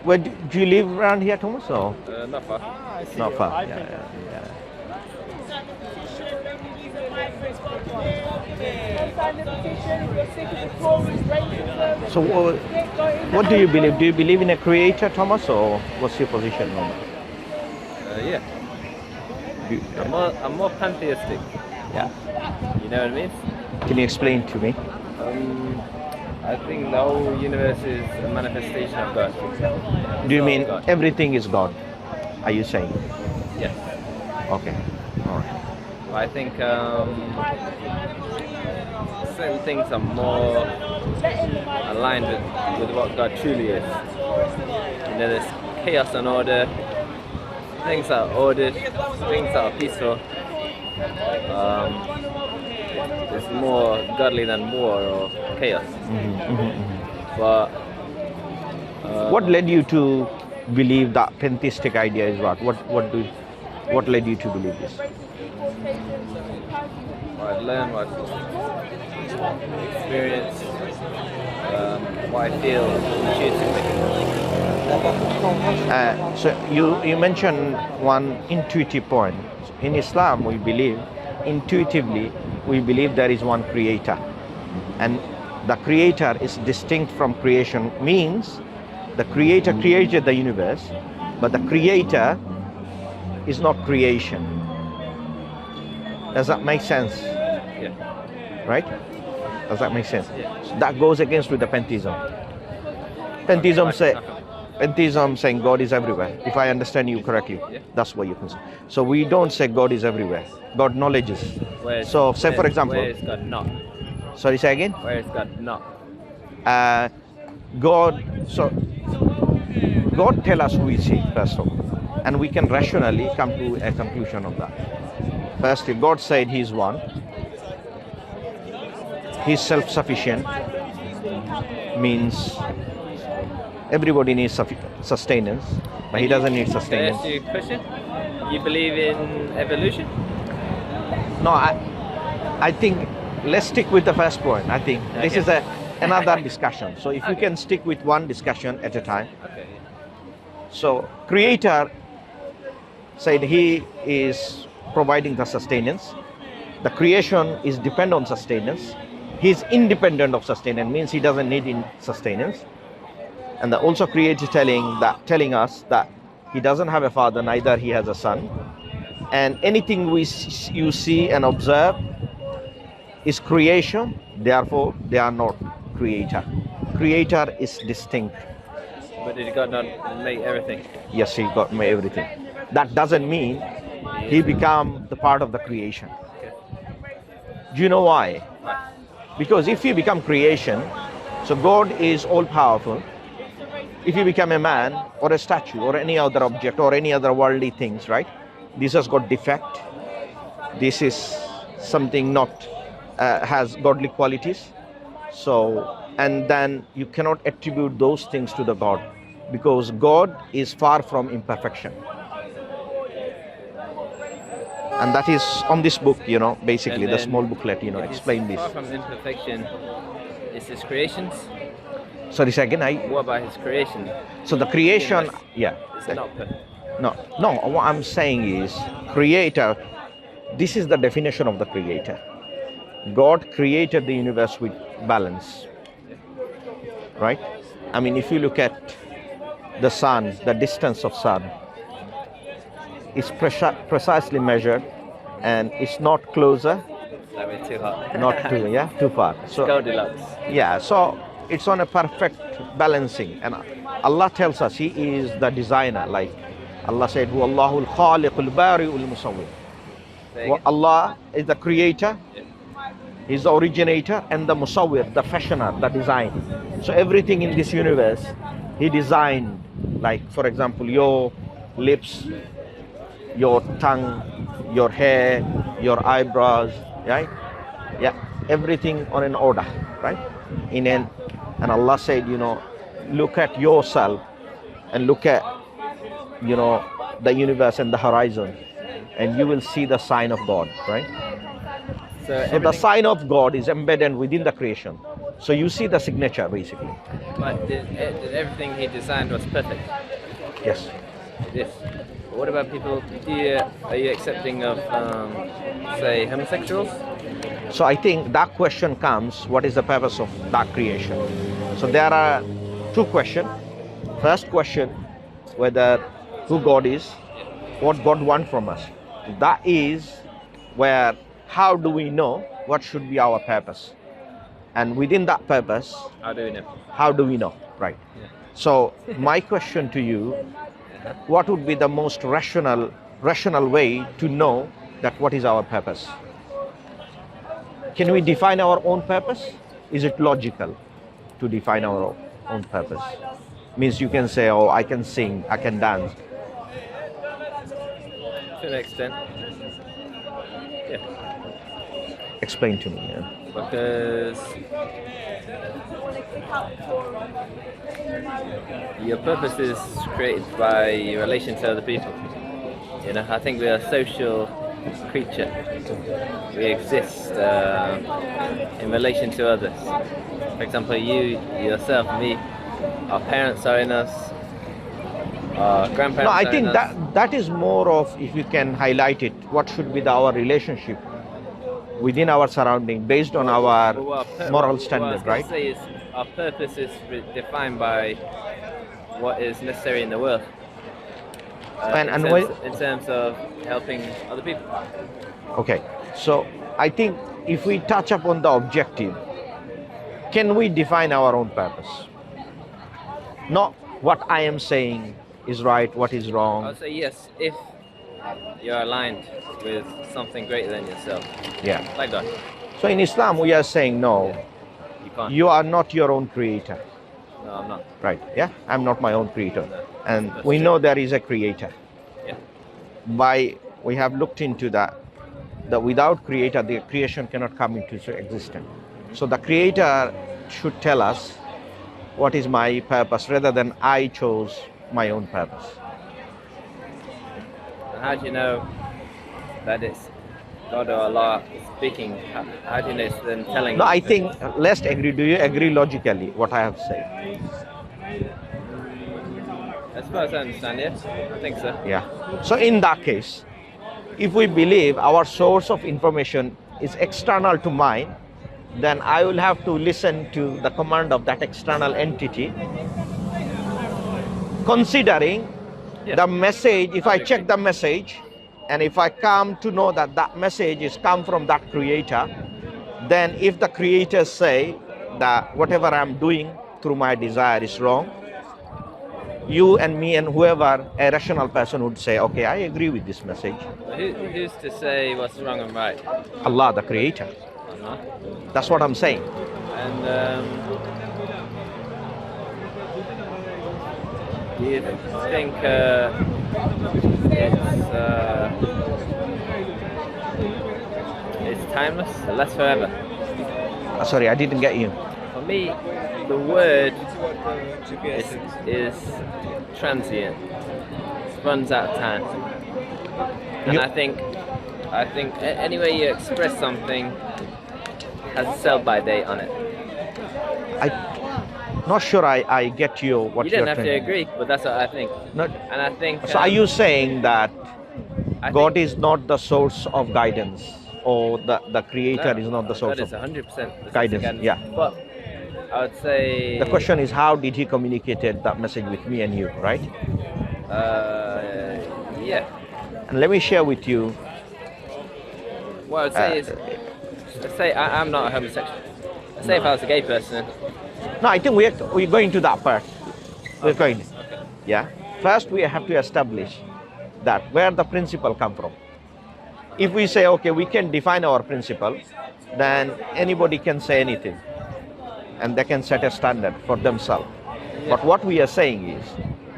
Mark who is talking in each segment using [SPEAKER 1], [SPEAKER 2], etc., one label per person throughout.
[SPEAKER 1] Where do you live around here, Thomas? Or
[SPEAKER 2] Not far.
[SPEAKER 1] not far? Yeah. So what do you believe? Do you believe in a creator, Thomas, or what's your position on that?
[SPEAKER 2] Yeah.
[SPEAKER 1] Do-
[SPEAKER 2] I'm more pantheistic.
[SPEAKER 1] yeah.
[SPEAKER 2] You know what I mean?
[SPEAKER 1] Can you explain to me?
[SPEAKER 2] I think the whole universe is a manifestation of God.
[SPEAKER 1] Do you
[SPEAKER 2] It's all
[SPEAKER 1] mean
[SPEAKER 2] God.
[SPEAKER 1] everything is God? Are you saying?
[SPEAKER 2] Yes.
[SPEAKER 1] Okay. All right.
[SPEAKER 2] I think certain things are more aligned with what God truly is. You know, there's chaos and order. Things are ordered. Things are peaceful. It's more godly than war or chaos. But
[SPEAKER 1] What led you to believe that pantheistic idea is what? What led you to believe this?
[SPEAKER 2] what I learned, what I experienced, what I feel intuitively.
[SPEAKER 1] So you mentioned one intuitive point. In Islam, we believe intuitively we believe there is one creator, and the creator is distinct from creation. Means the creator created the universe, but the creator is not creation. Does that make sense?
[SPEAKER 2] Yeah.
[SPEAKER 1] Right? Does that make sense?
[SPEAKER 2] Yeah.
[SPEAKER 1] So that goes against with the pantheism. Pantheism say. Pantheism saying God is everywhere. If I understand you correctly,
[SPEAKER 2] Yeah.
[SPEAKER 1] that's what you can say. So we don't say God is everywhere. God knowledges. So say for example,
[SPEAKER 2] where is God not?
[SPEAKER 1] sorry, say again.
[SPEAKER 2] Where is God not?
[SPEAKER 1] God. So God tell us who we see first of all, and we can rationally come to a conclusion of that. Firstly, God said He is one. He's self-sufficient. Means everybody needs sustenance, but He doesn't need
[SPEAKER 2] Can I
[SPEAKER 1] sustenance.
[SPEAKER 2] ask you a question? You believe in evolution?
[SPEAKER 1] No, I think let's stick with the first point. I think this
[SPEAKER 2] Okay.
[SPEAKER 1] is another discussion. So if you can stick with one discussion at a time.
[SPEAKER 2] Okay.
[SPEAKER 1] So Creator said He is providing the sustenance. The creation is dependent on sustenance. He is independent of sustenance, means He doesn't need sustenance. And the also Creator telling us that He doesn't have a father, neither He has a son. And anything you see and observe is creation, therefore they are not creator. Creator is distinct.
[SPEAKER 2] But did God not make everything?
[SPEAKER 1] Yes, He got me everything. That doesn't mean He become the part of the creation.
[SPEAKER 2] Okay.
[SPEAKER 1] Do you know why?
[SPEAKER 2] Right.
[SPEAKER 1] Because if He become creation, so God is all powerful. If you become a man or a statue or any other object or any other worldly things, right? This has got defect. This is something not has godly qualities. So, and then you cannot attribute those things to the God, because God is far from imperfection. And that is on this book, basically
[SPEAKER 2] And
[SPEAKER 1] the
[SPEAKER 2] then
[SPEAKER 1] small booklet,
[SPEAKER 2] if
[SPEAKER 1] explain
[SPEAKER 2] it's
[SPEAKER 1] this.
[SPEAKER 2] Far from imperfection, is His creations?
[SPEAKER 1] Sorry, say again.
[SPEAKER 2] What about His creation?
[SPEAKER 1] So the creation, yeah.
[SPEAKER 2] Is it not perfect?
[SPEAKER 1] No. What I'm saying is, creator. This is the definition of the creator. God created the universe with balance, right? I mean, if you look at the sun, the distance of sun is precisely measured, and it's not closer,
[SPEAKER 2] That way too hot.
[SPEAKER 1] not too far. So
[SPEAKER 2] Goldilocks.
[SPEAKER 1] yeah, so it's on a perfect balancing, and Allah tells us He is the designer. Like Allah said, "Hu Allahul Khaliqul Bari'ul Musawwir." Allah is the creator.
[SPEAKER 2] Yeah.
[SPEAKER 1] He's the originator and the Musawwir, the fashioner, the design. So everything in this universe, He designed. Like for example, your lips, your tongue, your hair, your eyebrows, right? Yeah, everything on an order, right? And Allah said, look at yourself and look at, the universe and the horizon, and you will see the sign of God, right? So the sign of God is embedded within the creation. So you see the signature basically.
[SPEAKER 2] But everything he designed was perfect.
[SPEAKER 1] Yes.
[SPEAKER 2] Yes. What about people? Are you accepting of, say, homosexuals?
[SPEAKER 1] So I think that question comes, what is the purpose of that creation? So there are two questions. First question, whether who God is, what God wants from us. That is where, how do we know what should be our purpose? And within that purpose,
[SPEAKER 2] How do we know?
[SPEAKER 1] how do we know? Right.
[SPEAKER 2] Yeah.
[SPEAKER 1] So my question to you, what would be the most rational way to know that what is our purpose? Can we define our own purpose? Is it logical to define our own purpose? Means you can say, oh, I can sing, I can dance.
[SPEAKER 2] To an extent. Yeah.
[SPEAKER 1] Explain to me. Yeah.
[SPEAKER 2] Because your purpose is created by your relation to other people. You know, I think we are a social creature. We exist in relation to others. For example, you, yourself, me, our parents are in us, our grandparents
[SPEAKER 1] No, I
[SPEAKER 2] are
[SPEAKER 1] think
[SPEAKER 2] in us.
[SPEAKER 1] that is more of, if you can highlight it, what should be our relationship within our surrounding based on our moral standard,
[SPEAKER 2] what I was
[SPEAKER 1] right?
[SPEAKER 2] gonna say is our purpose is defined by what is necessary in the world. In terms of helping other people.
[SPEAKER 1] Okay, so I think if we touch upon the objective, can we define our own purpose? Not what I am saying is right, what is
[SPEAKER 2] I
[SPEAKER 1] wrong.
[SPEAKER 2] would say yes, if you're aligned with something greater than yourself.
[SPEAKER 1] Yeah.
[SPEAKER 2] Like God.
[SPEAKER 1] So in Islam, we are saying no,
[SPEAKER 2] You can't.
[SPEAKER 1] you are not your own creator.
[SPEAKER 2] No, I'm not.
[SPEAKER 1] Right? Yeah, I'm not my own creator.
[SPEAKER 2] No,
[SPEAKER 1] And
[SPEAKER 2] that's
[SPEAKER 1] we
[SPEAKER 2] true.
[SPEAKER 1] know there is a creator.
[SPEAKER 2] Yeah.
[SPEAKER 1] We have looked into that without creator, the creation cannot come into existence. So the creator should tell us what is my purpose rather than I chose my own purpose.
[SPEAKER 2] And how do you know that it's God or Allah speaking? How do you know it's them telling
[SPEAKER 1] No,
[SPEAKER 2] you?
[SPEAKER 1] I think, let's agree. Do you agree logically what I have said?
[SPEAKER 2] As far as I understand, yes. I think so.
[SPEAKER 1] Yeah. So in that case, if we believe our source of information is external to mine, then I will have to listen to the command of that external entity, considering the message. If I check the message, and if I come to know that that message is come from that creator, then if the creators say that whatever I'm doing through my desire is wrong, you and me and whoever, a rational person would say, okay, I agree with this message.
[SPEAKER 2] Who's to say what's wrong and right?
[SPEAKER 1] Allah, the creator.
[SPEAKER 2] Allah.
[SPEAKER 1] That's what I'm saying.
[SPEAKER 2] And do you think it's timeless? That's forever.
[SPEAKER 1] Sorry, I didn't get you.
[SPEAKER 2] For me, the word is transient. It runs out of time. And
[SPEAKER 1] You-
[SPEAKER 2] I think any way you express something has a sell-by date on it.
[SPEAKER 1] I'm not sure I get you what
[SPEAKER 2] You don't
[SPEAKER 1] you're
[SPEAKER 2] have to
[SPEAKER 1] trying.
[SPEAKER 2] agree, but that's what I think.
[SPEAKER 1] Not,
[SPEAKER 2] And I think.
[SPEAKER 1] so are you saying that
[SPEAKER 2] I
[SPEAKER 1] God
[SPEAKER 2] think-
[SPEAKER 1] is not the source of guidance, or the creator is not the source
[SPEAKER 2] God is
[SPEAKER 1] of
[SPEAKER 2] 100% the source of
[SPEAKER 1] guidance? Yeah.
[SPEAKER 2] But I would say
[SPEAKER 1] The question is, how did he communicated that message with me and you, right?
[SPEAKER 2] Yeah.
[SPEAKER 1] And let me share with you.
[SPEAKER 2] What I would say is, let's say I'm not a homosexual. Let's say if I was a gay person.
[SPEAKER 1] No, I think we're going to that part. We're going.
[SPEAKER 2] Okay.
[SPEAKER 1] Yeah. First, we have to establish that where the principle come from. If we say, okay, we can define our principle, then anybody can say anything, and they can set a standard for themselves. But what we are saying is,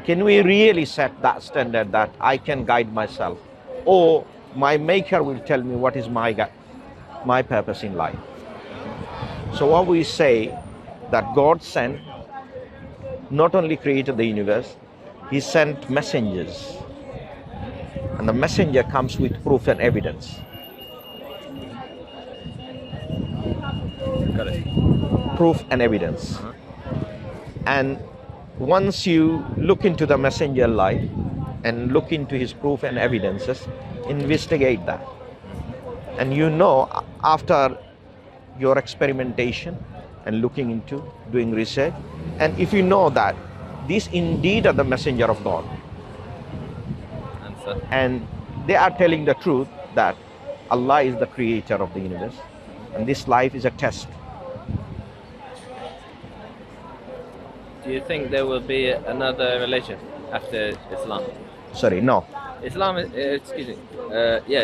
[SPEAKER 1] can we really set that standard that I can guide myself, or my maker will tell me what is my purpose in life? So what we say, that God sent, not only created the universe, he sent messengers. And the messenger comes with proof and evidence.
[SPEAKER 2] Got it.
[SPEAKER 1] proof and evidence. And once you look into the messenger life and look into his proof and evidences, investigate that. And you know, after your experimentation and looking into doing research, and if you know that these indeed are the messenger of God,
[SPEAKER 2] Answer.
[SPEAKER 1] and they are telling the truth that Allah is the creator of the universe, and this life is a test.
[SPEAKER 2] Do you think there will be another religion after Islam?
[SPEAKER 1] Sorry, no.
[SPEAKER 2] Islam is, excuse me.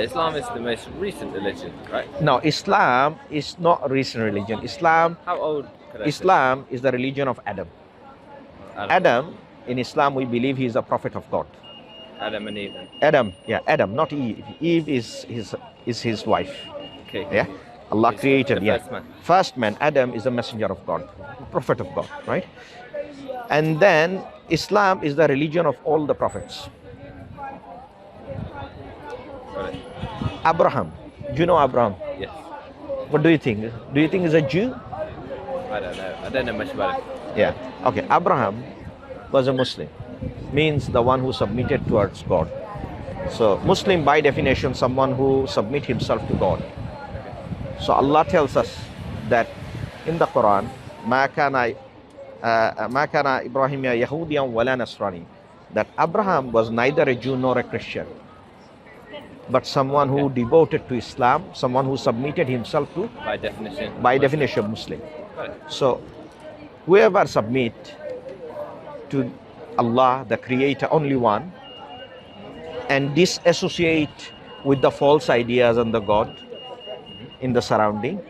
[SPEAKER 2] Islam is the most recent religion, right?
[SPEAKER 1] No, Islam is not a recent religion.
[SPEAKER 2] How old could I say?
[SPEAKER 1] Islam is the religion of Adam. Adam, in Islam, we believe he is a prophet of God.
[SPEAKER 2] Adam and Eve.
[SPEAKER 1] Adam, Adam, not Eve. Eve is his wife.
[SPEAKER 2] Okay.
[SPEAKER 1] Yeah, Allah
[SPEAKER 2] He's
[SPEAKER 1] created.
[SPEAKER 2] the first man.
[SPEAKER 1] First man. Adam is the messenger of God, prophet of God, right? And then Islam is the religion of all the prophets.
[SPEAKER 2] Got it.
[SPEAKER 1] Abraham, do you know Abraham?
[SPEAKER 2] Yes.
[SPEAKER 1] What do you think? Do you think he's a Jew?
[SPEAKER 2] I don't know. I don't know much about it.
[SPEAKER 1] Yeah. Okay. Abraham was a Muslim, means the one who submitted towards God. So Muslim by definition, someone who submit himself to God. So Allah tells us that in the Quran, ما كان إبراهيم يهوديا ولا نصراني, that Abraham was neither a Jew nor a Christian, but someone who devoted to Islam, someone who submitted himself to, by definition Muslim.
[SPEAKER 2] Got it.
[SPEAKER 1] So whoever submit to Allah, the creator, only one, and disassociate with the false ideas and the God in the surrounding,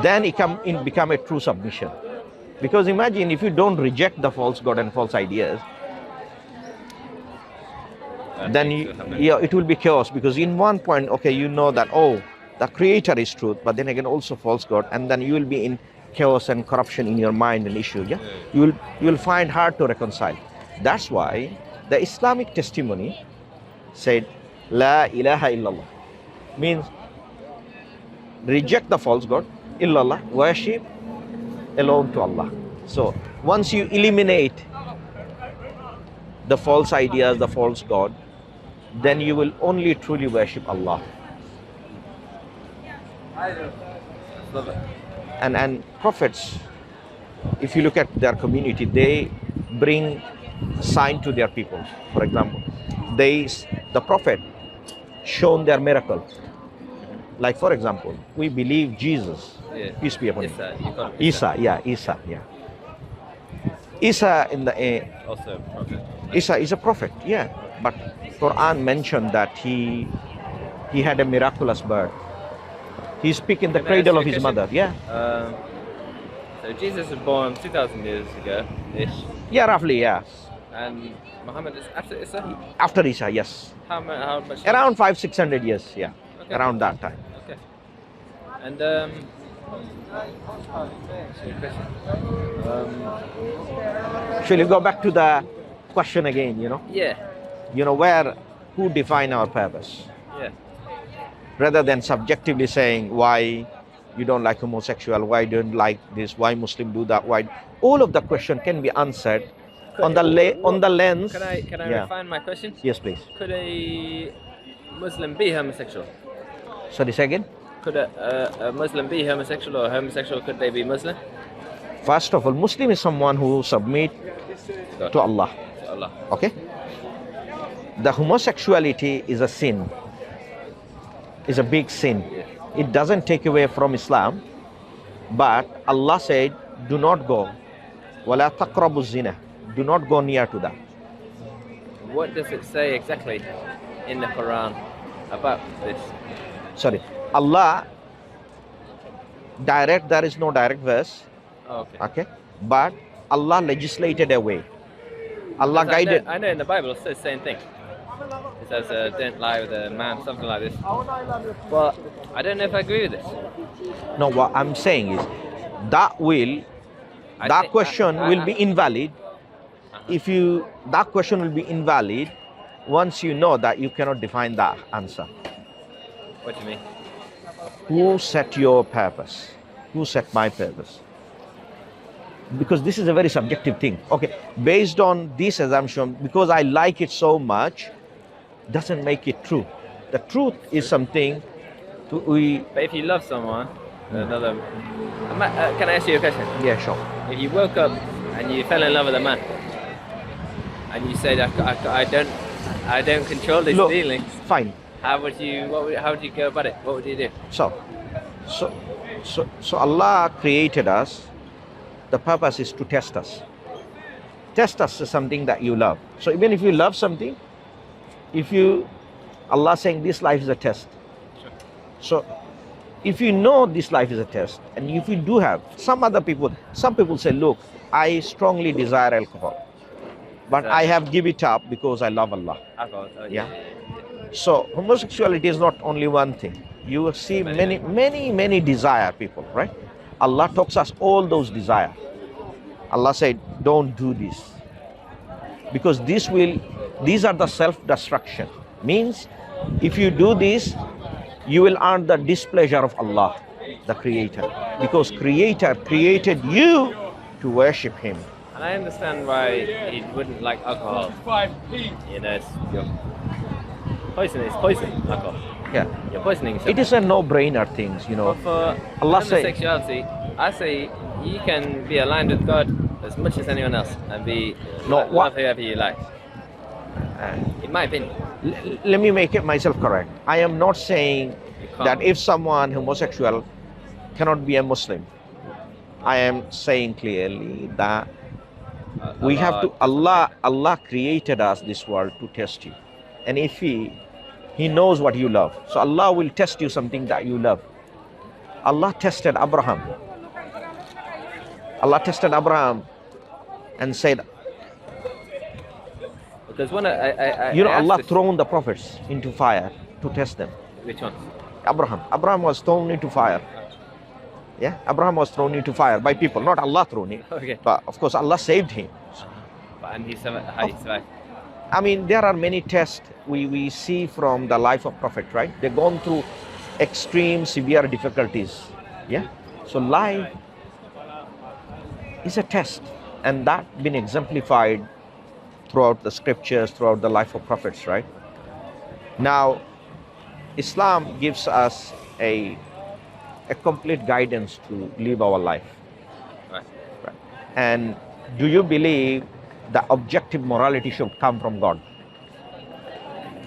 [SPEAKER 1] then it become a true submission. Because imagine if you don't reject the false God and false ideas, then it will be chaos. Because in one point, okay, you know that, oh, the creator is truth, but then again also false God, and then you will be in chaos and corruption in your mind and issue. Yeah, you will find hard to reconcile. That's why the Islamic testimony said, La ilaha illallah, means reject the false God, illallah, worship alone to Allah. So once you eliminate the false ideas, the false God, then you will only truly worship Allah.
[SPEAKER 2] Love it.
[SPEAKER 1] And prophets, if you look at their community, they bring sign to their people. For example, the prophet shown their miracle. Like for example, we believe Jesus, peace be upon him. Isa, Isa. Isa in the
[SPEAKER 2] Also a prophet.
[SPEAKER 1] Isa is a prophet, yeah. But Quran mentioned that he had a miraculous birth. He speak in the cradle of his mother, yeah.
[SPEAKER 2] So Jesus was born 2,000 years ago, ish.
[SPEAKER 1] Yeah, roughly, yeah.
[SPEAKER 2] And Muhammad is after Isa?
[SPEAKER 1] After Isa, yes.
[SPEAKER 2] How much?
[SPEAKER 1] Around 500-600 years, yeah.
[SPEAKER 2] Okay.
[SPEAKER 1] Around that time.
[SPEAKER 2] Okay. And
[SPEAKER 1] Shall we go back to the question again,
[SPEAKER 2] yeah.
[SPEAKER 1] Who define our purpose?
[SPEAKER 2] Yeah.
[SPEAKER 1] Rather than subjectively saying why you don't like homosexual, why you don't like this, why Muslim do that, why. All of the question can be answered on the lens.
[SPEAKER 2] Can I refine my question?
[SPEAKER 1] Yes, please.
[SPEAKER 2] Could a Muslim be homosexual?
[SPEAKER 1] Sorry, say again?
[SPEAKER 2] Could a Muslim be homosexual, or homosexual, could they be Muslim?
[SPEAKER 1] First of all, Muslim is someone who submit to Allah.
[SPEAKER 2] To Allah.
[SPEAKER 1] Okay? The homosexuality is a sin. Is a big sin. It doesn't take away from Islam, but Allah said, do not go. وَلَا تَقْرَبُوا الزِّنَا. Do not go near to that.
[SPEAKER 2] What does it say exactly in the Quran about this?
[SPEAKER 1] Sorry. Allah, there is no direct verse.
[SPEAKER 2] Oh, okay.
[SPEAKER 1] Okay? But Allah legislated a way. Allah guided.
[SPEAKER 2] I know in the Bible it says the same thing. It says, don't lie with a man, something like this. But I don't know if I agree with this.
[SPEAKER 1] No, what I'm saying is that question will be invalid if that question will be invalid once you know that you cannot define that answer.
[SPEAKER 2] What do you mean?
[SPEAKER 1] Who set your purpose? Who set my purpose? Because this is a very subjective thing. Okay, based on this assumption, because I like it so much, doesn't make it true. The truth is something we.
[SPEAKER 2] But if you love someone, another. Can I ask you a question?
[SPEAKER 1] Yeah, sure.
[SPEAKER 2] If you woke up and you fell in love with a man, and you said, I don't control these
[SPEAKER 1] Look,
[SPEAKER 2] feelings.
[SPEAKER 1] fine.
[SPEAKER 2] How would you go about it? What would you do?
[SPEAKER 1] So Allah created us. The purpose is to test us. Test us is something that you love. So even if you love something, Allah saying this life is a test.
[SPEAKER 2] Sure.
[SPEAKER 1] So if you know this life is a test, and if you do have some people say, look, I strongly desire alcohol, but I have give it up because I love Allah.
[SPEAKER 2] Alcohol.
[SPEAKER 1] Yeah. So homosexuality is not only one thing. You will see many desire people, right? Allah talks us all those desire. Allah said, don't do this. Because these are the self-destruction. Means, if you do this, you will earn the displeasure of Allah, the Creator. Because Creator created you to worship Him.
[SPEAKER 2] And I understand why he wouldn't like alcohol. You know, you're poison, alcohol.
[SPEAKER 1] Yeah.
[SPEAKER 2] You're poisoning yourself.
[SPEAKER 1] It is a no-brainer things, you know.
[SPEAKER 2] But for
[SPEAKER 1] Allah say,
[SPEAKER 2] homosexuality, I say you can be aligned with God as much as anyone else and be love whoever you like. In my opinion.
[SPEAKER 1] Let me make it myself correct. I am not saying that if someone homosexual cannot be a Muslim. I am saying clearly that we have to. Allah created us this world to test you, and if He knows what you love, so Allah will test you something that you love. Allah tested Abraham. Allah tested Abraham and said,
[SPEAKER 2] because when
[SPEAKER 1] Allah thrown the prophets into fire to test them.
[SPEAKER 2] Which one?
[SPEAKER 1] Abraham was thrown into fire. Yeah, Abraham was thrown into fire by people, not Allah thrown him.
[SPEAKER 2] Okay.
[SPEAKER 1] But of course Allah saved him.
[SPEAKER 2] And he survived.
[SPEAKER 1] I mean, there are many tests we see from the life of Prophet, right? They've gone through extreme, severe difficulties. Yeah. So life is a test, and that been exemplified throughout the scriptures, throughout the life of prophets, right? Now, Islam gives us a complete guidance to live our life.
[SPEAKER 2] Right.
[SPEAKER 1] And do you believe that objective morality should come from God?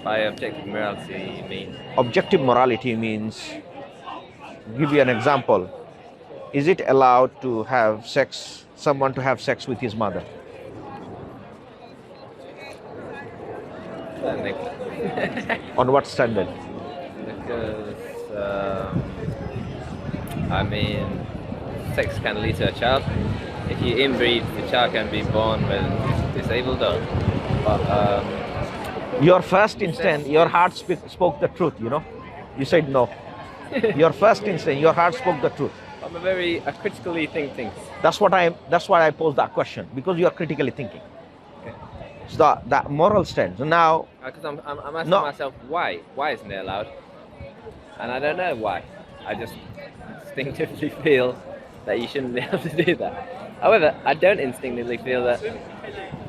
[SPEAKER 2] By objective morality, you mean?
[SPEAKER 1] Objective morality means, give you an example. Is it allowed to have someone to have sex with his mother?
[SPEAKER 2] I think.
[SPEAKER 1] On what standard?
[SPEAKER 2] Because, I mean, sex can lead to a child. If you inbreed, the child can be born with disabled or. But,
[SPEAKER 1] your first instinct, your heart spoke the truth, you know? You said no. Your first instinct, your heart spoke the truth.
[SPEAKER 2] I critically think things.
[SPEAKER 1] That's why I posed that question, because you are critically thinking.
[SPEAKER 2] Okay.
[SPEAKER 1] So that moral stance. Now,
[SPEAKER 2] because I'm asking myself why isn't it allowed, and I don't know why. I just instinctively feel that you shouldn't be able to do that. However, I don't instinctively feel that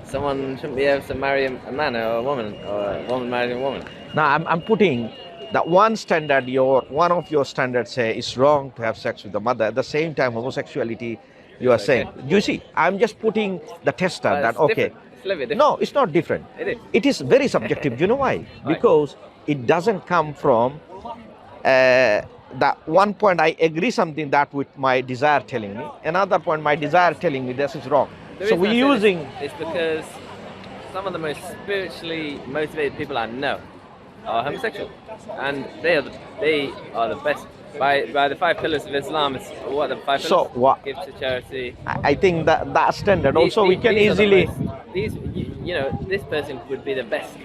[SPEAKER 2] someone shouldn't be able to marry a man or a woman, or a woman marrying a woman.
[SPEAKER 1] Now I'm putting that one standard, one of your standards say it's wrong to have sex with the mother. At the same time, homosexuality, you are saying. You see, I'm just putting the tester that okay.
[SPEAKER 2] It's a little bit different.
[SPEAKER 1] No, it's not different.
[SPEAKER 2] It is.
[SPEAKER 1] It is very subjective. You know why?
[SPEAKER 2] Why?
[SPEAKER 1] Because it doesn't come from that one point I agree something that with my desire telling me. Another point, my desire telling me this is wrong. So we're using.
[SPEAKER 2] It's because some of the most spiritually motivated people I know are homosexual, and they are the best. By the 5 pillars of Islam, it's what the 5 pillars.
[SPEAKER 1] So what?
[SPEAKER 2] Give to charity.
[SPEAKER 1] I think that standard also we can
[SPEAKER 2] these
[SPEAKER 1] easily.
[SPEAKER 2] This person would be the best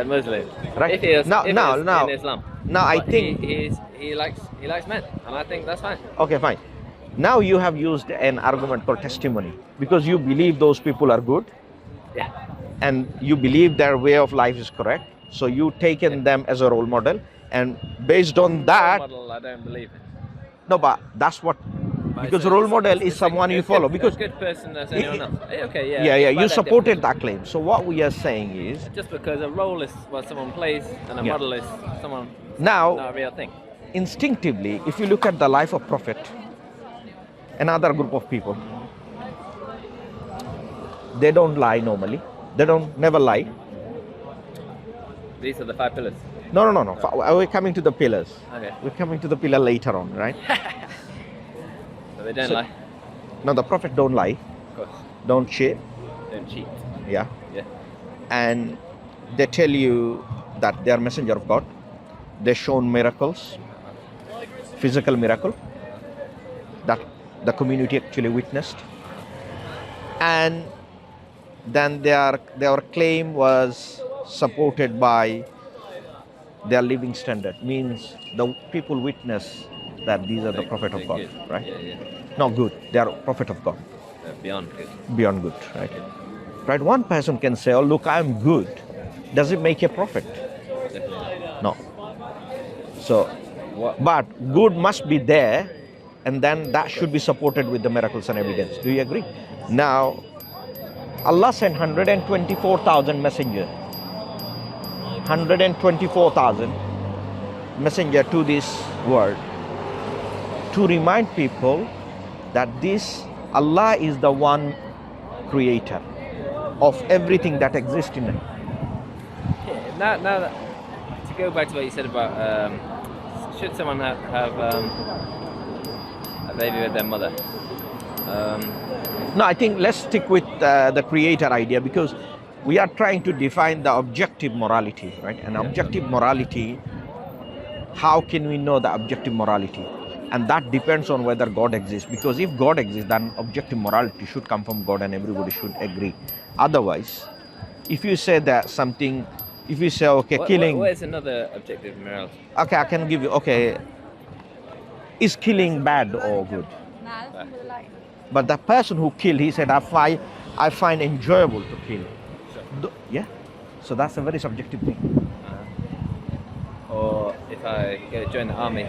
[SPEAKER 2] Muslim.
[SPEAKER 1] Right.
[SPEAKER 2] If he was,
[SPEAKER 1] now,
[SPEAKER 2] in Islam.
[SPEAKER 1] Now I think
[SPEAKER 2] he likes men, and I think that's fine.
[SPEAKER 1] Okay, fine. Now you have used an argument called testimony, because you believe those people are good.
[SPEAKER 2] Yeah.
[SPEAKER 1] And you believe their way of life is correct. So you taken them as a role model, and based on that.
[SPEAKER 2] Role model, I don't believe in.
[SPEAKER 1] No, but that's what,
[SPEAKER 2] But
[SPEAKER 1] because
[SPEAKER 2] it's-
[SPEAKER 1] role
[SPEAKER 2] it's-
[SPEAKER 1] model
[SPEAKER 2] it's-
[SPEAKER 1] is
[SPEAKER 2] it's
[SPEAKER 1] someone
[SPEAKER 2] a
[SPEAKER 1] you
[SPEAKER 2] good-
[SPEAKER 1] follow.
[SPEAKER 2] a
[SPEAKER 1] Because
[SPEAKER 2] good person as anyone else. Okay, yeah.
[SPEAKER 1] yeah,
[SPEAKER 2] by
[SPEAKER 1] you
[SPEAKER 2] that
[SPEAKER 1] supported
[SPEAKER 2] definition.
[SPEAKER 1] that claim. So what we are saying is
[SPEAKER 2] Just because a role is what someone plays and a
[SPEAKER 1] Yeah.
[SPEAKER 2] model is someone
[SPEAKER 1] Now-
[SPEAKER 2] not a real thing.
[SPEAKER 1] instinctively, if you look at the life of Prophet, another group of people, they don't lie normally. They don't never lie.
[SPEAKER 2] These are the 5 pillars.
[SPEAKER 1] No. We're coming to the pillars.
[SPEAKER 2] Okay.
[SPEAKER 1] We're coming to the pillar later on, right?
[SPEAKER 2] So they don't
[SPEAKER 1] So-
[SPEAKER 2] lie.
[SPEAKER 1] No, the Prophet don't lie,
[SPEAKER 2] Of course.
[SPEAKER 1] don't cheat,
[SPEAKER 2] Don't cheat.
[SPEAKER 1] yeah,
[SPEAKER 2] Yeah.
[SPEAKER 1] and they tell you that they are messenger of God. They shown miracles, physical miracle that the community actually witnessed, and then their claim was supported by their living standard. Means the people witness that these are the prophet of
[SPEAKER 2] They're
[SPEAKER 1] God,
[SPEAKER 2] good.
[SPEAKER 1] right?
[SPEAKER 2] Yeah.
[SPEAKER 1] Not good. They are prophet of God,
[SPEAKER 2] They're beyond good.
[SPEAKER 1] beyond good, right? Right. One person can say, "Oh, look, I'm good." Does it make a prophet?
[SPEAKER 2] Definitely.
[SPEAKER 1] No. So, but good must be there, and then that should be supported with the miracles and evidence. Do you agree? Now, Allah sent 124,000 messengers. 124,000 messenger to this world to remind people that this Allah is the one creator of everything that exists in it.
[SPEAKER 2] Yeah, now that, to go back to what you said about should someone have a baby with their mother?
[SPEAKER 1] No, I think let's stick with the creator idea, because we are trying to define the objective morality, right? And objective morality, how can we know the objective morality? And that depends on whether God exists, because if God exists, then objective morality should come from God and everybody should agree. Otherwise, if you say that something, if you say, okay, killing,
[SPEAKER 2] What is another objective morality?
[SPEAKER 1] okay, I can give you, okay, is killing bad or good? But the person who killed, he said, I find enjoyable to kill. Yeah, so that's a very subjective thing.
[SPEAKER 2] Or if I go join the army,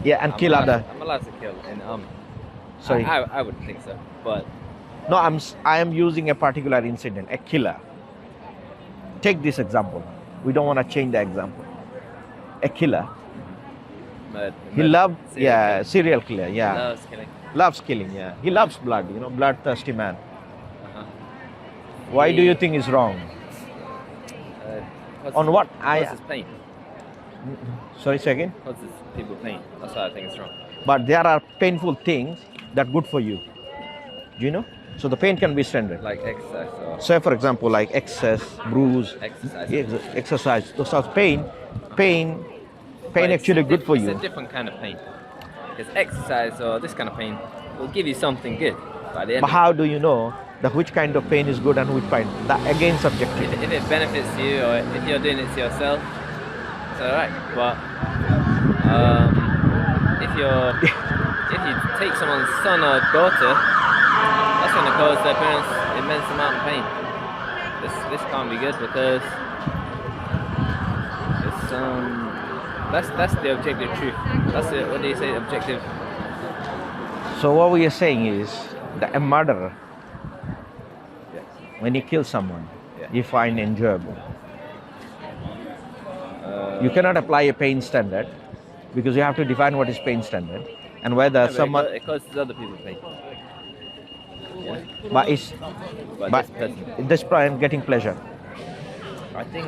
[SPEAKER 1] Yeah, and kill other.
[SPEAKER 2] I'm allowed to kill in the army.
[SPEAKER 1] Sorry.
[SPEAKER 2] I would think so, but
[SPEAKER 1] No, I am using a particular incident, a killer. Take this example. We don't want to change the example. A killer. He loved, serial killer, yeah.
[SPEAKER 2] Loves killing.
[SPEAKER 1] Loves killing, yeah. He loves blood, bloodthirsty man.
[SPEAKER 2] Uh-huh.
[SPEAKER 1] Why do you think is wrong? On what?
[SPEAKER 2] Causes pain.
[SPEAKER 1] Sorry, say again?
[SPEAKER 2] Causes people pain. That's why I think it's wrong.
[SPEAKER 1] But there are painful things that good for you. Do you know? So the pain can be standard.
[SPEAKER 2] Like exercise or
[SPEAKER 1] Say for example, like excess, bruise,
[SPEAKER 2] exercise.
[SPEAKER 1] exercise. Those are pain
[SPEAKER 2] But it's
[SPEAKER 1] actually good for
[SPEAKER 2] It's
[SPEAKER 1] you.
[SPEAKER 2] a different kind of pain. Because exercise or this kind of pain will give you something good by the end.
[SPEAKER 1] But how do you know that which kind of pain is good and which kind? That again subjective.
[SPEAKER 2] If it benefits you or if you're doing it to yourself, it's alright. But if you take someone's son or daughter, that's going to cause their parents immense amount of pain. This can't be good because it's that's the objective truth. That's it. What do you say? Objective.
[SPEAKER 1] So what we are saying is that a murderer,
[SPEAKER 2] Yes.
[SPEAKER 1] when he kills someone,
[SPEAKER 2] Yeah.
[SPEAKER 1] you find enjoyable. You cannot apply a pain standard because you have to define what is pain standard and whether someone.
[SPEAKER 2] It causes other people pain. Yeah.
[SPEAKER 1] But it's
[SPEAKER 2] But
[SPEAKER 1] but
[SPEAKER 2] this person,
[SPEAKER 1] this point getting pleasure.
[SPEAKER 2] I think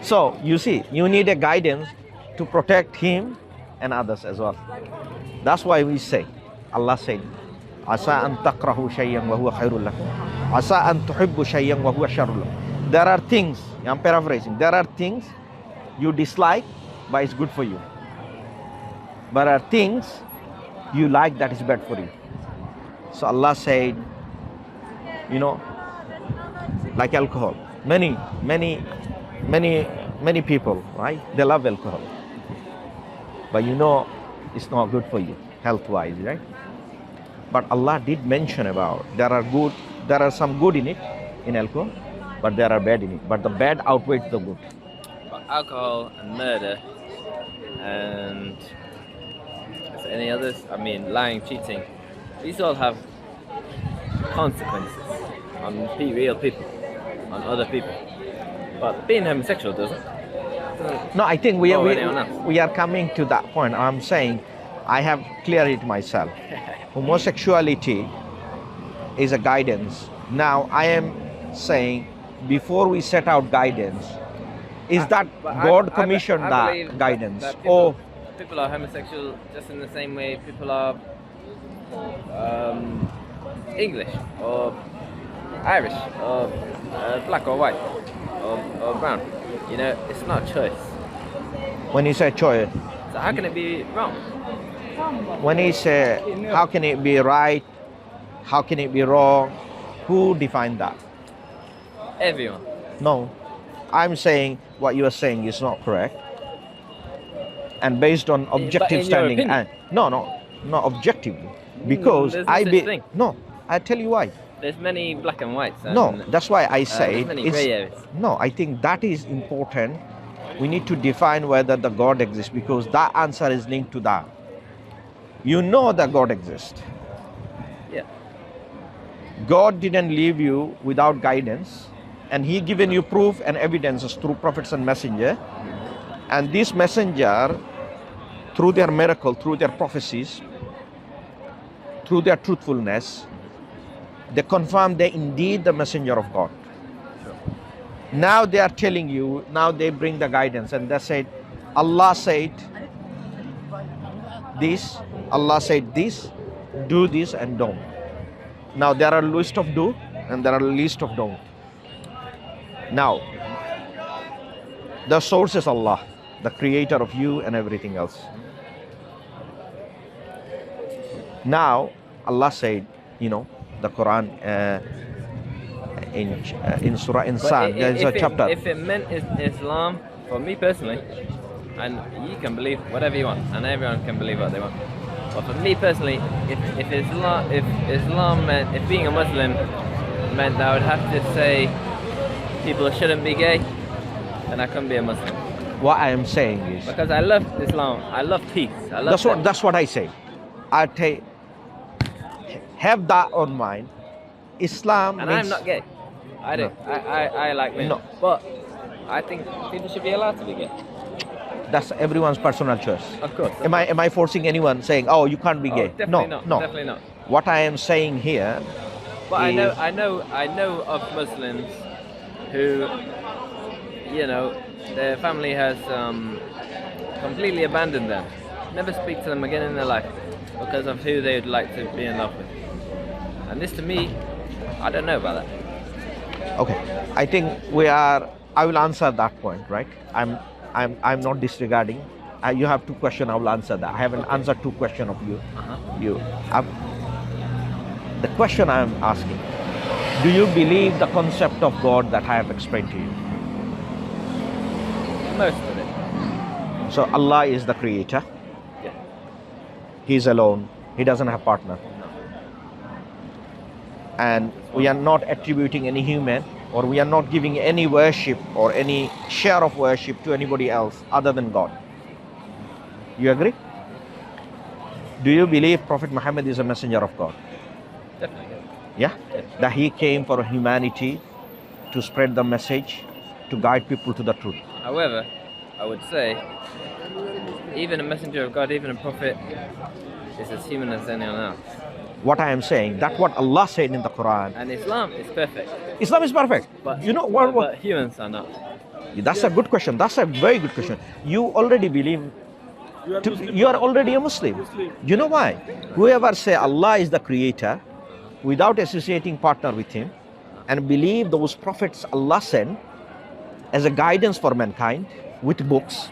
[SPEAKER 1] So you see, you need a guidance to protect him and others as well. That's why we say, Allah said, "Asa an takrahu shay'an wa huwa khairul lakum. Asa an tuhibbu shay'an wa huwa sharrul lakum." There are things, I'm paraphrasing. There are things you dislike, but it's good for you. But there are things you like that is bad for you. So Allah said, like alcohol. Many people, right? They love alcohol. But it's not good for you, health-wise, right? But Allah did mention about there are some good in it, in alcohol, but there are bad in it. But the bad outweighs the good.
[SPEAKER 2] but alcohol and murder and any others. I mean, lying, cheating, these all have consequences on real people, on other people. But being homosexual doesn't.
[SPEAKER 1] No, I think
[SPEAKER 2] involve anyone else.
[SPEAKER 1] we are coming to that point. I'm saying I have cleared it myself. Homosexuality is a guidance. Now I am saying before we set out guidance, is that
[SPEAKER 2] But
[SPEAKER 1] God commissioned
[SPEAKER 2] I believe
[SPEAKER 1] that guidance?
[SPEAKER 2] that
[SPEAKER 1] Or
[SPEAKER 2] people are homosexual just in the same way people are English or Irish or black or white or brown. You know, it's not a choice.
[SPEAKER 1] when you say choice,
[SPEAKER 2] So how can it be wrong?
[SPEAKER 1] when you say how can it be right, how can it be wrong, who defined that?
[SPEAKER 2] Everyone.
[SPEAKER 1] No, I'm saying what you are saying is not correct. And based on objective
[SPEAKER 2] in your
[SPEAKER 1] standing,
[SPEAKER 2] opinion?
[SPEAKER 1] and not objectively, because
[SPEAKER 2] there's no
[SPEAKER 1] I
[SPEAKER 2] such thing.
[SPEAKER 1] no, I tell you why.
[SPEAKER 2] There's many black and whites. And,
[SPEAKER 1] No, that's why I say
[SPEAKER 2] there's many grey areas.
[SPEAKER 1] no. I think that is important. We need to define whether the God exists because that answer is linked to that. You know that God exists.
[SPEAKER 2] Yeah.
[SPEAKER 1] God didn't leave you without guidance, and He given you proof and evidences through prophets and messenger. And this messenger, through their miracle, through their prophecies, through their truthfulness, they confirm they indeed the messenger of God. Now they are telling you, now they bring the guidance and they said, Allah said this, Allah said this, do this and don't. Now there are a list of do and there are a list of don't. Now, the source is Allah, the creator of you and everything else. Now, Allah said, you know, the Quran in Surah Insan, there is a chapter.
[SPEAKER 2] If it meant Islam, for me personally, and you can believe whatever you want, and everyone can believe what they want. But for me personally, if Islam meant, if being a Muslim meant that I would have to say people shouldn't be gay, then I couldn't be a Muslim.
[SPEAKER 1] What I am saying is,
[SPEAKER 2] Because I love Islam, I love peace, I love
[SPEAKER 1] that's what I say. I take have that on mind. Islam
[SPEAKER 2] and
[SPEAKER 1] means,
[SPEAKER 2] I'm not gay. I don't. I like men.
[SPEAKER 1] No.
[SPEAKER 2] But I think people should be allowed to be gay.
[SPEAKER 1] that's everyone's personal choice.
[SPEAKER 2] Of course.
[SPEAKER 1] Am I forcing anyone saying, oh, you can't be
[SPEAKER 2] Oh,
[SPEAKER 1] gay?
[SPEAKER 2] definitely
[SPEAKER 1] No,
[SPEAKER 2] not.
[SPEAKER 1] no.
[SPEAKER 2] Definitely not.
[SPEAKER 1] What I am saying here
[SPEAKER 2] But
[SPEAKER 1] is,
[SPEAKER 2] I know of Muslims who, you know, their family has completely abandoned them. Never speak to them again in their life because of who they would like to be in love with. And this to me, I don't know about that.
[SPEAKER 1] okay, I think I will answer that point, right? I'm not disregarding. You have two questions, I will answer that. I haven't answered two questions of you. The question I am asking, do you believe the concept of God that I have explained to you?
[SPEAKER 2] Most of it.
[SPEAKER 1] So Allah is the creator.
[SPEAKER 2] Yeah.
[SPEAKER 1] He is alone. He doesn't have partner.
[SPEAKER 2] No.
[SPEAKER 1] And we are not attributing any human, or we are not giving any worship or any share of worship to anybody else other than God. You agree? Do you believe Prophet Muhammad is a messenger of God?
[SPEAKER 2] Definitely.
[SPEAKER 1] Yeah? That he came for humanity to spread the message, to guide people to the truth.
[SPEAKER 2] However, I would say, even a messenger of God, even a prophet, is as human as anyone else.
[SPEAKER 1] What I am saying, that's what Allah said in the Quran.
[SPEAKER 2] And Islam is perfect.
[SPEAKER 1] Islam is perfect.
[SPEAKER 2] But
[SPEAKER 1] You know what?
[SPEAKER 2] But humans are not.
[SPEAKER 1] That's a good question. That's a very good question. You already believe. You are already a Muslim. You know why? Whoever say Allah is the creator, without associating partner with Him, and believe those prophets Allah sent as a guidance for mankind with books,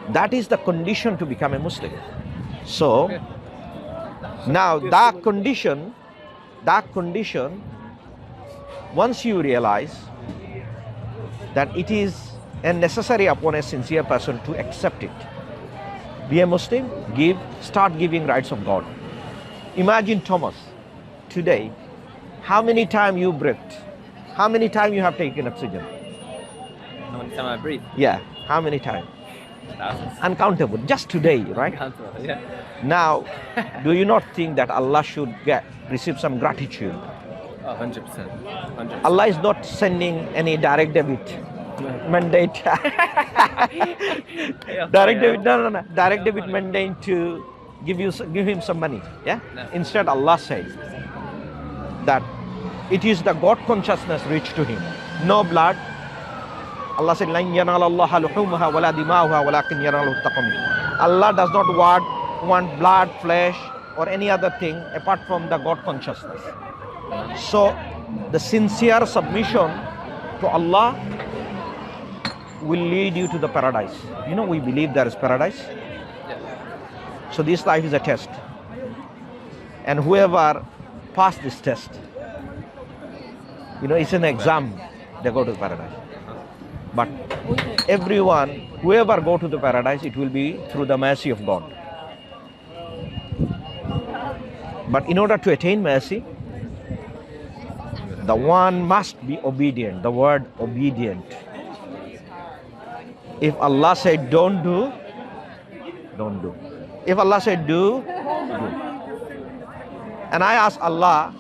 [SPEAKER 1] that is the condition to become a Muslim. So now that condition, once you realize that it is a necessary upon a sincere person to accept it, be a Muslim, start giving rights of God. Imagine Thomas, today, how many times you breathed? How many times you have taken oxygen?
[SPEAKER 2] How many times I breathe?
[SPEAKER 1] Yeah, how many times?
[SPEAKER 2] Thousands.
[SPEAKER 1] Uncountable. Just today, right?
[SPEAKER 2] Uncountable, yeah.
[SPEAKER 1] Now, do you not think that Allah should receive some gratitude?
[SPEAKER 2] Oh, 100%. 100%.
[SPEAKER 1] Allah is not sending any direct debit mandate. Direct debit, no. Direct debit mandate to give him some money. Yeah.
[SPEAKER 2] No.
[SPEAKER 1] Instead, Allah says that it is the God consciousness reached to him. No blood. Allah said, "Lan yanala Allah luhumha wala dima'uha walakin yanaluhu taqwa." Allah does not want blood, flesh, or any other thing apart from the God consciousness. So, the sincere submission to Allah will lead you to the paradise. You know, we believe there is paradise.
[SPEAKER 2] Yeah.
[SPEAKER 1] So this life is a test. And whoever passed this test, you know, it's an exam, they go to the paradise. But everyone, whoever go to the paradise, it will be through the mercy of God. But in order to attain mercy, the one must be obedient. The word obedient. If Allah said don't do, don't do. If Allah said do, do. And I ask Allah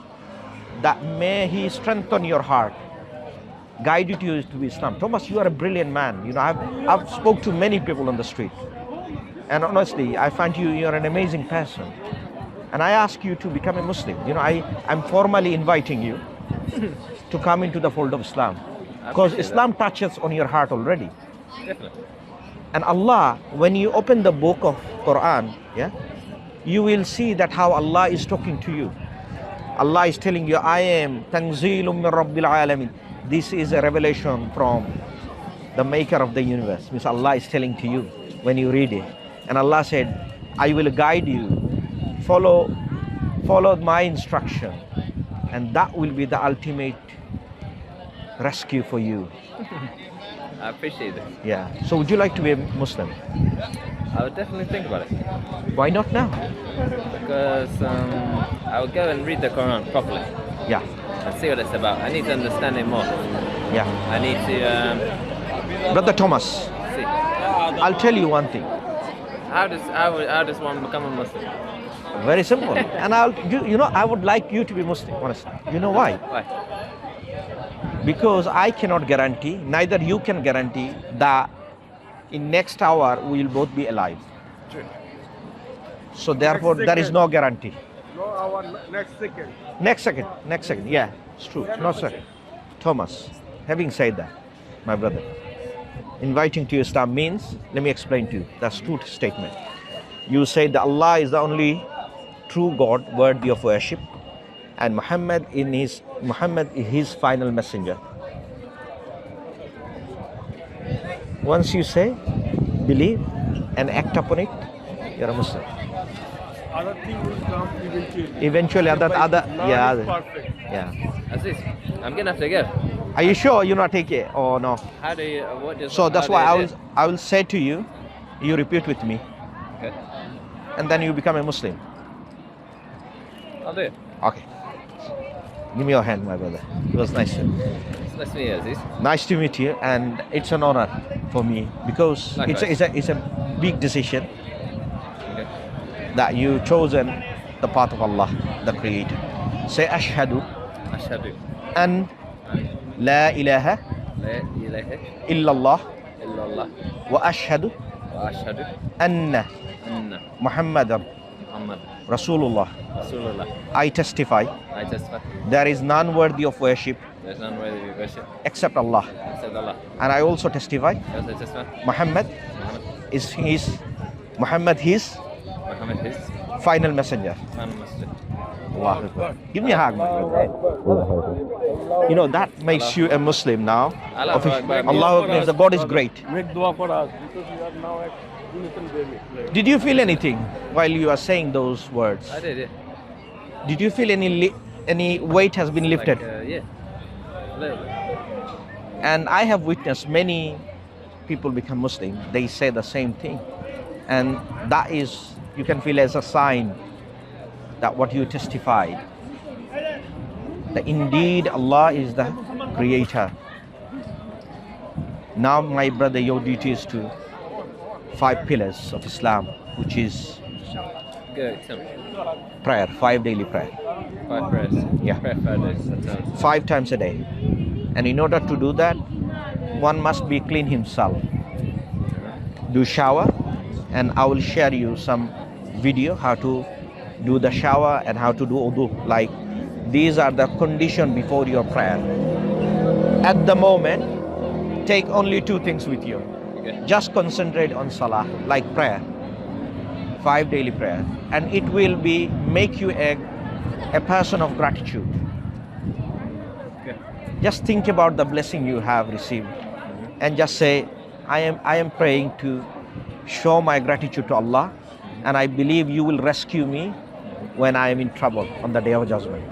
[SPEAKER 1] that may He strengthen your heart, guide you to Islam. Thomas, you are a brilliant man. You know, I've spoke to many people on the street, and honestly, I find you are an amazing person. And I ask you to become a Muslim. You know, I'm formally inviting you to come into the fold of Islam, because Islam touches on your heart already.
[SPEAKER 2] Definitely.
[SPEAKER 1] And Allah, when you open the book of Quran, yeah, you will see that how Allah is talking to you. Allah is telling you, I am Tanzilum min Rabbil Alamin. This is a revelation from the maker of the universe. Means Allah is telling to you when you read it. And Allah said, I will guide you. Follow my instruction. And that will be the ultimate rescue for you.
[SPEAKER 2] I appreciate it.
[SPEAKER 1] Yeah. So would you like to be a Muslim?
[SPEAKER 2] I would definitely think about it.
[SPEAKER 1] Why not now?
[SPEAKER 2] Because I would go and read the Quran properly
[SPEAKER 1] Yeah.
[SPEAKER 2] and see what it's about. I need to understand it more.
[SPEAKER 1] Yeah.
[SPEAKER 2] I need to
[SPEAKER 1] Brother Thomas,
[SPEAKER 2] see.
[SPEAKER 1] I'll tell you one thing.
[SPEAKER 2] How does one become a Muslim?
[SPEAKER 1] Very simple. And I would like you to be Muslim, honestly. You know why?
[SPEAKER 2] Why?
[SPEAKER 1] Because I cannot guarantee, neither you can guarantee that in next hour we will both be alive.
[SPEAKER 2] True.
[SPEAKER 1] So therefore there is no guarantee.
[SPEAKER 3] No, our next second.
[SPEAKER 1] Next second, yeah, it's true. No sir. Thomas, having said that, my brother, inviting to Islam means, let me explain to you, that's true statement. You say that Allah is the only true God worthy of worship, and Muhammad is his final messenger. Once you say, believe and act upon it, you're a Muslim.
[SPEAKER 3] Other thing will come eventually.
[SPEAKER 1] Eventually,
[SPEAKER 3] Now
[SPEAKER 1] yeah,
[SPEAKER 3] it's perfect.
[SPEAKER 1] yeah.
[SPEAKER 2] Aziz, I'm gonna have to go.
[SPEAKER 1] Are you sure you not take it or no?
[SPEAKER 2] How do you? What does?
[SPEAKER 1] So that's
[SPEAKER 2] how
[SPEAKER 1] why
[SPEAKER 2] do you do
[SPEAKER 1] I will say to you, you repeat with me,
[SPEAKER 2] it? Okay.
[SPEAKER 1] and then you become a Muslim.
[SPEAKER 2] I'll do it.
[SPEAKER 1] Okay. Give me your hand, my brother. It was nice.
[SPEAKER 2] It's nice to meet you, Aziz.
[SPEAKER 1] Nice to meet you, and it's an honor for me because
[SPEAKER 2] Likewise.
[SPEAKER 1] it's a big decision
[SPEAKER 2] Okay.
[SPEAKER 1] that you chosen the path of Allah, the Creator. Say Ashhadu
[SPEAKER 2] Ashhadu
[SPEAKER 1] an
[SPEAKER 2] an
[SPEAKER 1] la ilaha
[SPEAKER 2] la ilaha
[SPEAKER 1] illallah
[SPEAKER 2] illallah
[SPEAKER 1] wa ashhadu
[SPEAKER 2] wa ashhadu
[SPEAKER 1] anna
[SPEAKER 2] anna
[SPEAKER 1] Muhammadan
[SPEAKER 2] Muhammad
[SPEAKER 1] Rasulullah.
[SPEAKER 2] Rasulullah.
[SPEAKER 1] I testify
[SPEAKER 2] I testify
[SPEAKER 1] there is none worthy of worship
[SPEAKER 2] there's none worthy of worship
[SPEAKER 1] except Allah.
[SPEAKER 2] except Allah.
[SPEAKER 1] And I also testify
[SPEAKER 2] I also testify
[SPEAKER 1] Muhammad
[SPEAKER 2] Muhammad
[SPEAKER 1] is his
[SPEAKER 2] Muhammad his
[SPEAKER 1] final messenger.
[SPEAKER 2] final messenger.
[SPEAKER 1] Allah Akbar. Give me a hug, my brother. You know, that makes you a Muslim now.
[SPEAKER 2] Allah Akbar.
[SPEAKER 1] Allah means the God is great.
[SPEAKER 3] Make dua for us because we are now at Unison Baby.
[SPEAKER 1] Did you feel anything while you are saying those words?
[SPEAKER 2] I did, yeah.
[SPEAKER 1] Did you feel any weight has been lifted?
[SPEAKER 2] Like, yeah. A little bit.
[SPEAKER 1] And I have witnessed many people become Muslim. They say the same thing. And that is, you can feel as a sign that what you testified, that indeed Allah is the Creator. Now, my brother, your duty is to 5 pillars of Islam, which is
[SPEAKER 2] Go, tell me.
[SPEAKER 1] prayer, 5 daily prayer,
[SPEAKER 2] 5 prayers.
[SPEAKER 1] Yeah.
[SPEAKER 2] Prayer 5 days. That sounds.
[SPEAKER 1] 5 times a day. And in order to do that, one must be clean himself. Do shower, and I will share you some video how to do the shower and how to do wudu. Like, these are the condition before your prayer. At the moment, take only 2 things with you.
[SPEAKER 2] Okay.
[SPEAKER 1] Just concentrate on salah, like prayer, 5 daily prayer, and it will be make you a person of gratitude.
[SPEAKER 2] Okay.
[SPEAKER 1] Just think about the blessing you have received, and just say, I am praying to show my gratitude to Allah, and I believe you will rescue me when I am in trouble on the day of judgment,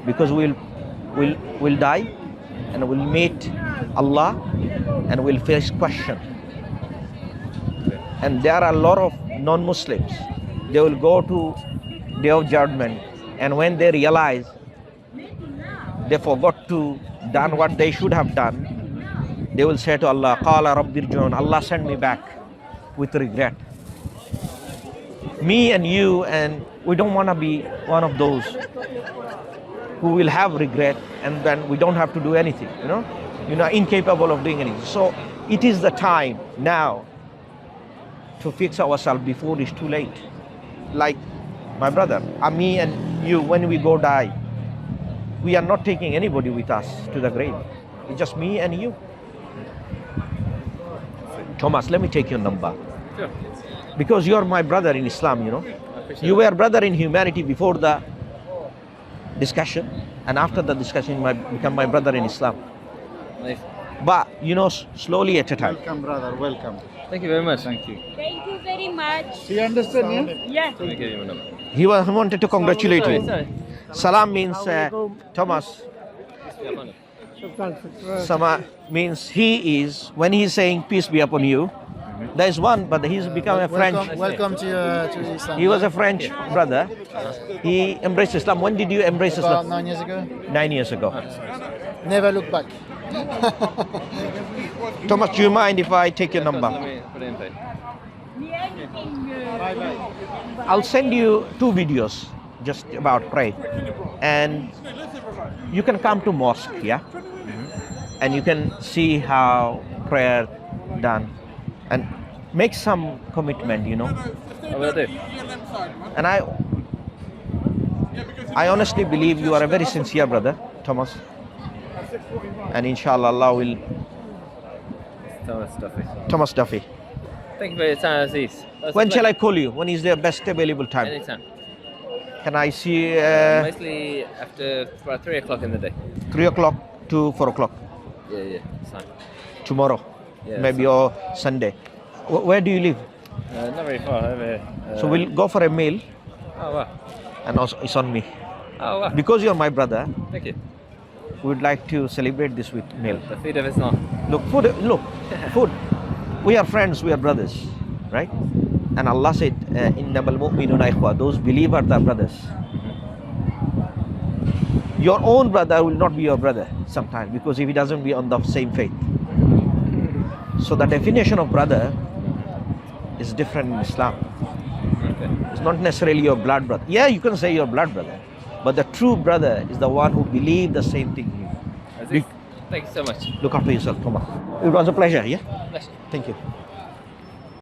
[SPEAKER 1] because we'll die and we'll meet Allah and we'll face question. And there are a lot of non-Muslims. They will go to day of judgment, and when they realize they forgot to done what they should have done, they will say to Allah, Qala Rabbir John, Allah send me back with regret. Me and you, and we don't want to be one of those who will have regret, and then we don't have to do anything, incapable of doing anything. So it is the time now to fix ourselves before it's too late. Like my brother, me and you, when we go die, we are not taking anybody with us to the grave. It's just me and you. Tomas, let me take your number.
[SPEAKER 2] Sure.
[SPEAKER 1] Because you are my brother in Islam,
[SPEAKER 2] I appreciate
[SPEAKER 1] You
[SPEAKER 2] it.
[SPEAKER 1] were brother in humanity before the discussion, and after the discussion, you might become my brother in Islam.
[SPEAKER 2] Nice.
[SPEAKER 1] But, slowly at a time.
[SPEAKER 3] Welcome, brother. Welcome.
[SPEAKER 2] Thank you very much.
[SPEAKER 3] Thank you.
[SPEAKER 4] Thank you very much.
[SPEAKER 3] Do you understand? Yeah?
[SPEAKER 4] Yes.
[SPEAKER 2] Let me give you my number.
[SPEAKER 1] He wanted to congratulate you.
[SPEAKER 2] Sorry.
[SPEAKER 1] Salam means, Thomas,
[SPEAKER 2] Yeah, funny.
[SPEAKER 1] Sama means he is, when he's saying peace be upon you, there is one, but he's become a French.
[SPEAKER 5] Welcome to Islam.
[SPEAKER 1] He was a French brother. He embraced Islam. When did you embrace
[SPEAKER 5] About
[SPEAKER 1] Islam?
[SPEAKER 5] 9 years ago.
[SPEAKER 1] 9 years ago.
[SPEAKER 5] Never look back.
[SPEAKER 1] Thomas, do you mind if I take your number?
[SPEAKER 2] Let me put it in pay.
[SPEAKER 1] I'll send you 2 videos just about pray, and you can come to mosque, yeah, and you can see how prayer done, and make some commitment,
[SPEAKER 2] I will do.
[SPEAKER 1] And I honestly believe you are a very sincere brother, Thomas, and inshallah Allah will.
[SPEAKER 2] Thomas Duffy.
[SPEAKER 1] Thomas Duffy.
[SPEAKER 2] Thank you for your time, Aziz.
[SPEAKER 1] When shall I call you? When is the best available time?
[SPEAKER 2] Anytime.
[SPEAKER 1] Can I see
[SPEAKER 2] Mostly after about 3 o'clock in the day.
[SPEAKER 1] 3 o'clock to 4 o'clock
[SPEAKER 2] Yeah, it's fine.
[SPEAKER 1] tomorrow,
[SPEAKER 2] Yeah,
[SPEAKER 1] maybe, or Sunday? Where do you live?
[SPEAKER 2] Not very far over here.
[SPEAKER 1] So we'll go for a meal,
[SPEAKER 2] Oh, wow.
[SPEAKER 1] and also it's on me.
[SPEAKER 2] Oh, wow.
[SPEAKER 1] Because you're my brother,
[SPEAKER 2] Thank you.
[SPEAKER 1] we would like to celebrate this with meal.
[SPEAKER 2] The feet of Islam.
[SPEAKER 1] Look, food. We are friends, we are brothers, right? And Allah said, Innamal mu'minuna ikhwa, those believers are brothers. Your own brother will not be your brother sometimes, because if he doesn't be on the same faith. So the definition of brother is different in Islam.
[SPEAKER 2] Okay.
[SPEAKER 1] It's not necessarily your blood brother. Yeah, you can say your blood brother, but the true brother is the one who believes the same thing you.
[SPEAKER 2] Aziz, thank you so much.
[SPEAKER 1] Look after yourself, Tomas. It was a pleasure, yeah?
[SPEAKER 2] Bless you.
[SPEAKER 1] Thank you.